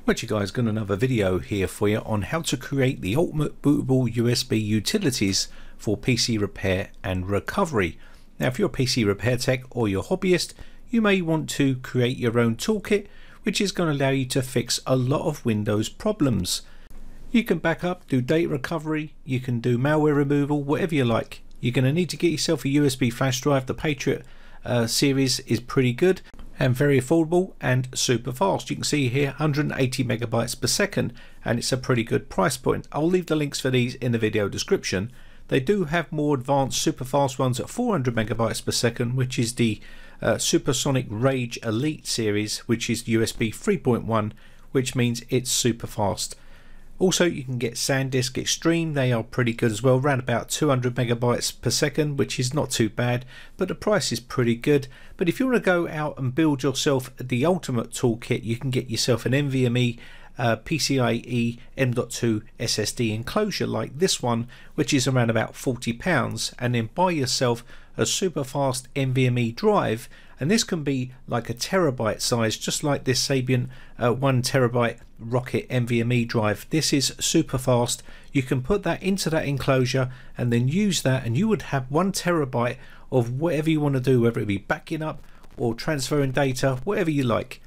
Right, you guys, got another video here for you on how to create the ultimate bootable USB utilities for PC repair and recovery. Now, if you're a PC repair tech or you're a hobbyist, you may want to create your own toolkit, which is going to allow you to fix a lot of Windows problems. You can back up, do data recovery, you can do malware removal, whatever you like. You're going to need to get yourself a USB flash drive. The Patriot series is pretty good and very affordable and super fast. You can see here 180 megabytes per second, and it's a pretty good price point. I'll leave the links for these in the video description. They do have more advanced super fast ones at 400 megabytes per second, which is the Supersonic Rage Elite series, which is USB 3.1, which means it's super fast. Also, you can get SanDisk Extreme. They are pretty good as well, around about 200 megabytes per second, which is not too bad, but the price is pretty good. But if you want to go out and build yourself the ultimate toolkit, you can get yourself an NVMe PCIe M.2 SSD enclosure like this one, which is around about £40, and then buy yourself a super fast NVMe drive, and this can be like a terabyte size, just like this Sabrent 1 terabyte Rocket NVMe drive. This is super fast. You can put that into that enclosure and then use that, and you would have 1 terabyte of whatever you want to do, whether it be backing up or transferring data, whatever you like.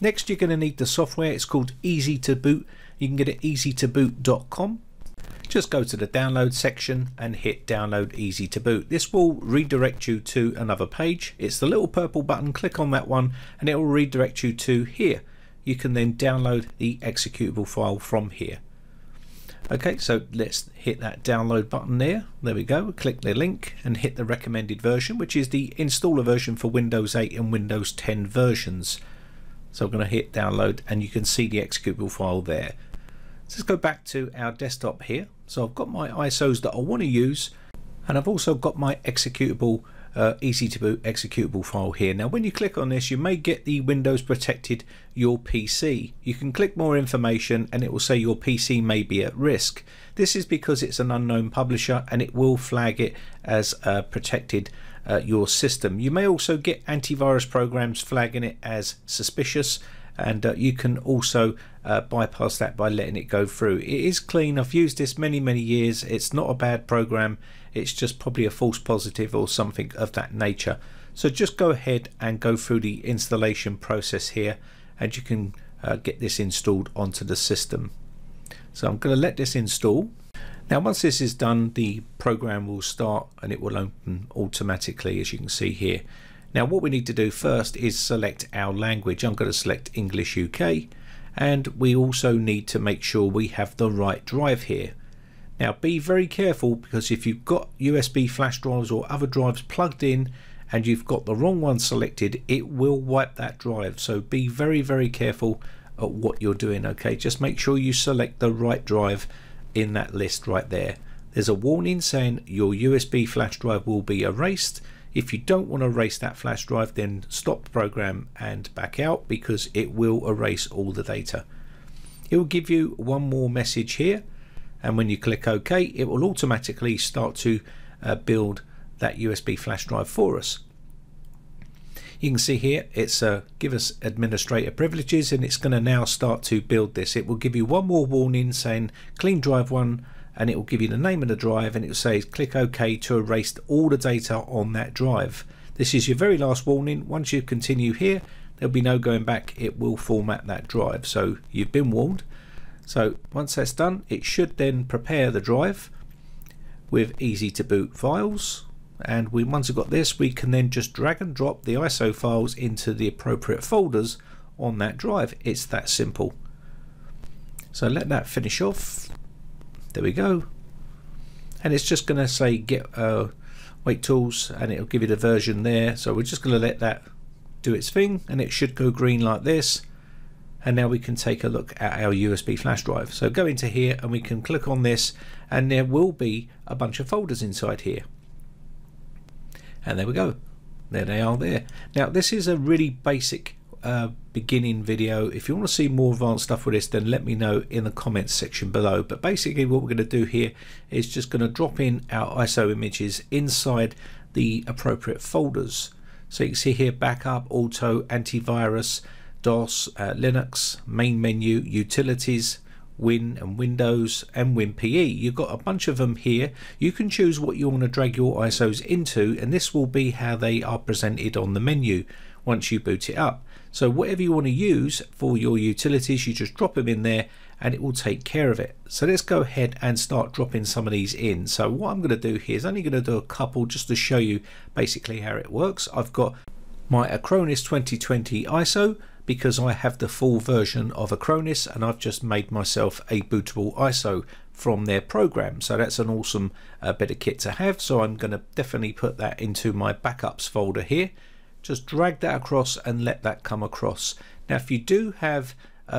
Next, you're going to need the software. It's called Easy to Boot. You can get it easytoboot.com. Just go to the download section and hit download Easy to Boot. This will redirect you to another page. It's the little purple button. Click on that one and it will redirect you to here. You can then download the executable file from here. Okay, so let's hit that download button there. There we go. Click the link and hit the recommended version, which is the installer version for Windows 8 and Windows 10 versions. So I'm going to hit download and you can see the executable file there. Let's go back to our desktop here. So I've got my ISOs that I want to use, and I've also got my executable Easy to Boot executable file here. Now when you click on this, you may get the Windows protected your PC. You can click more information and it will say your PC may be at risk. This is because it's an unknown publisher and it will flag it as protected your system. You may also get antivirus programs flagging it as suspicious, and you can also bypass that by letting it go through. It is clean. I've used this many years. It's not a bad program. It's just probably a false positive or something of that nature. So just go ahead and go through the installation process here, and you can get this installed onto the system. So I'm going to let this install. Now once this is done, the program will start and it will open automatically, as you can see here. Now what we need to do first is select our language. I'm going to select English UK, and we also need to make sure we have the right drive here. Now be very careful, because if you've got USB flash drives or other drives plugged in and you've got the wrong one selected, it will wipe that drive. So be very careful at what you're doing. Okay, just make sure you select the right drive in that list right there. There's a warning saying your USB flash drive will be erased. If you don't want to erase that flash drive, then stop the program and back out, because it will erase all the data. It will give you one more message here, and when you click OK, it will automatically start to build that USB flash drive for us. You can see here it's give us administrator privileges, and it's going to now start to build this. It will give you one more warning saying clean drive 1, and it will give you the name of the drive, and it will say click OK to erase all the data on that drive. This is your very last warning. Once you continue here, there'll be no going back. It will format that drive, so you've been warned. So once that's done, it should then prepare the drive with Easy to Boot files. And once we've got this, we can then just drag and drop the ISO files into the appropriate folders on that drive. It's that simple. So let that finish off. There we go. And it's just going to say get wait tools, and it'll give you the version there. So we're just going to let that do its thing, and it should go green like this. And now we can take a look at our USB flash drive. So go into here and we can click on this, and there will be a bunch of folders inside here. And there we go. There they are there. Now this is a really basic beginning video. If you want to see more advanced stuff with this, then let me know in the comments section below. But basically what we're going to do here is just going to drop in our ISO images inside the appropriate folders. So you can see here backup, auto, antivirus, DOS, Linux, main menu, utilities, Win and Windows, and WinPE. You've got a bunch of them here. You can choose what you want to drag your ISOs into, and this will be how they are presented on the menu once you boot it up. So whatever you want to use for your utilities, you just drop them in there and it will take care of it. So let's go ahead and start dropping some of these in. So what I'm going to do here is only going to do a couple just to show you basically how it works. I've got my Acronis 2020 ISO because I have the full version of Acronis, and I've just made myself a bootable ISO from their program. So that's an awesome bit of kit to have. So I'm going to definitely put that into my backups folder here. Just drag that across and let that come across. Now if you do have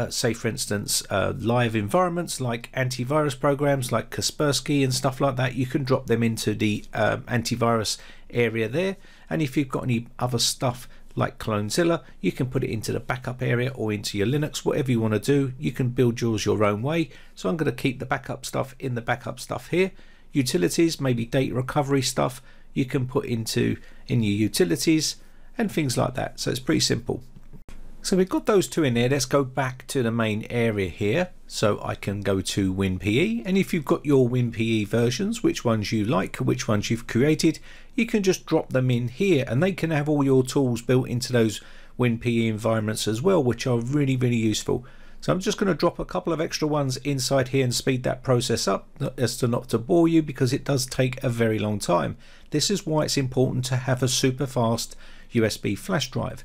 say for instance live environments like antivirus programs like Kaspersky and stuff like that, you can drop them into the antivirus area there. And if you've got any other stuff like Clonezilla, you can put it into the backup area or into your Linux, whatever you want to do. You can build yours your own way. So I'm going to keep the backup stuff in the backup stuff here. Utilities, maybe data recovery stuff, you can put in your utilities and things like that. So it's pretty simple. So we've got those two in there. Let's go back to the main area here. So I can go to WinPE, and if you've got your WinPE versions, which ones you like, which ones you've created, you can just drop them in here, and they can have all your tools built into those WinPE environments as well, which are really, really useful. So I'm just going to drop a couple of extra ones inside here and speed that process up, not to bore you, because it does take a very long time. This is why it's important to have a super fast USB flash drive.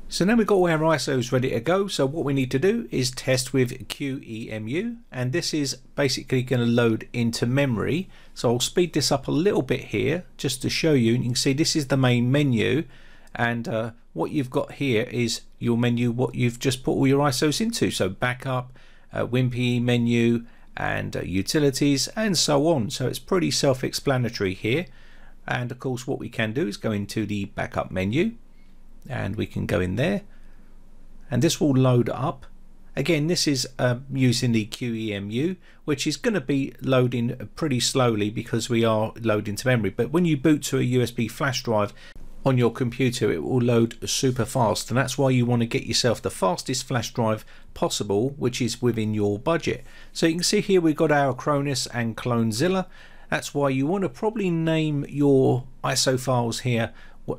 So now we've got all our ISOs ready to go. So what we need to do is test with QEMU, and this is basically going to load into memory. So I'll speed this up a little bit here just to show you. You can see this is the main menu, and what you've got here is your menu, what you've just put all your ISOs into. So backup, WinPE menu, and utilities, and so on. So it's pretty self-explanatory here. And of course what we can do is go into the backup menu, and we can go in there, and this will load up. Again, this is using the QEMU, which is going to be loading pretty slowly because we are loading to memory. But when you boot to a USB flash drive on your computer, it will load super fast, and that's why you want to get yourself the fastest flash drive possible, which is within your budget. So you can see here we've got our Acronis and Clonezilla. That's why you want to probably name your ISO files here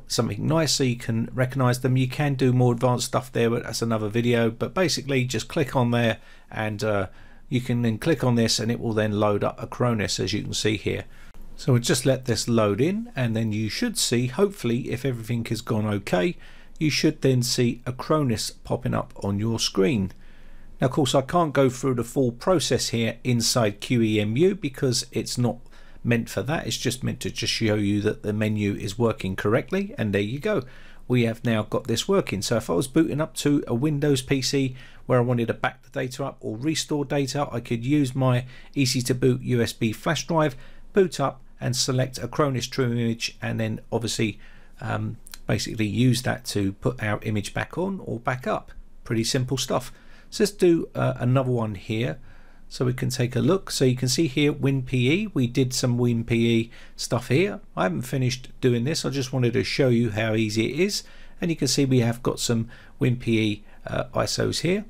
something nice so you can recognize them. You can do more advanced stuff there, but that's another video. But basically just click on there, and you can then click on this, and it will then load up Acronis, as you can see here. So we'll just let this load in, and then you should see, hopefully if everything has gone okay, you should then see Acronis popping up on your screen. Now of course I can't go through the full process here inside QEMU because it's not meant for that. It's just meant to just show you that the menu is working correctly, and there you go. We have now got this working. So if I was booting up to a Windows PC where I wanted to back the data up or restore data, I could use my easy to boot USB flash drive, boot up and select Acronis True Image, and then obviously basically use that to put our image back on or back up. Pretty simple stuff. So let's do another one here, so we can take a look. So you can see here WinPE, we did some WinPE stuff here. I haven't finished doing this, I just wanted to show you how easy it is, and you can see we have got some WinPE ISOs here.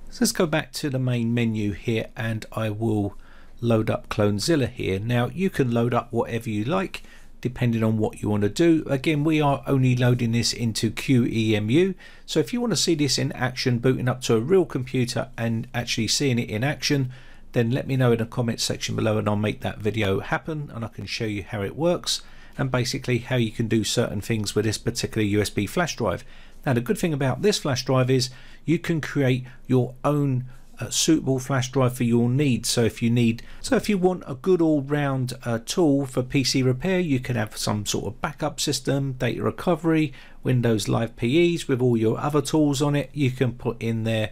So let's go back to the main menu here, and I will load up Clonezilla here. Now you can load up whatever you like depending on what you want to do. Again, we are only loading this into QEMU, so if you want to see this in action, booting up to a real computer and actually seeing it in action, then let me know in the comment section below, and I'll make that video happen, and I can show you how it works and basically how you can do certain things with this particular USB flash drive. Now the good thing about this flash drive is you can create your own suitable flash drive for your needs. So if you want a good all-round tool for PC repair, you can have some sort of backup system, data recovery, Windows Live PEs with all your other tools on it. You can put in there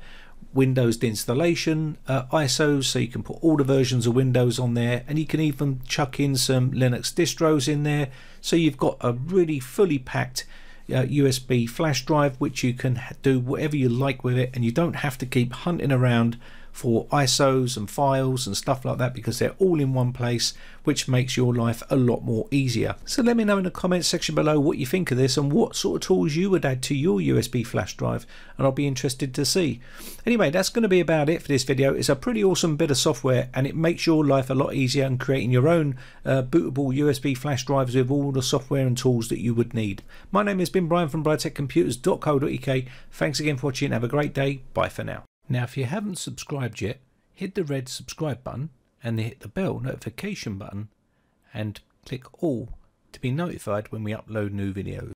Windows installation ISOs, so you can put all the versions of Windows on there, and you can even chuck in some Linux distros in there. So you've got a really fully packed USB flash drive which you can do whatever you like with it, and you don't have to keep hunting around for ISOs and files and stuff like that, because they're all in one place, which makes your life a lot more easier. So let me know in the comments section below what you think of this and what sort of tools you would add to your USB flash drive, and I'll be interested to see. Anyway, that's going to be about it for this video. It's a pretty awesome bit of software, and it makes your life a lot easier in creating your own bootable USB flash drives with all the software and tools that you would need. My name has been Brian from briteccomputers.co.uk. Thanks again for watching. Have a great day. Bye for now. Now, if you haven't subscribed yet, hit the red subscribe button and hit the bell notification button and click all to be notified when we upload new videos.